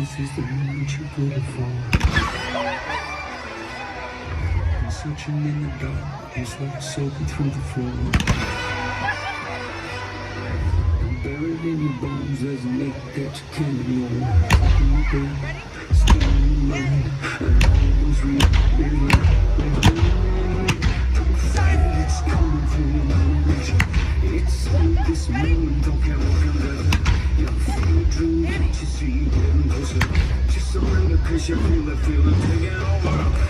This is the moment you're good for. I'm searching in the dark, it's like soaking through the floor. I'm buried in your bones, there's a lake that you can't ignore. In the bed, still in your mind, and all was real, don't fight it, it's coming for you, it's only this moment, don't care what comes after. You feel a dream, can't you see you getting closer? Just surrender, cause you feel it taking over.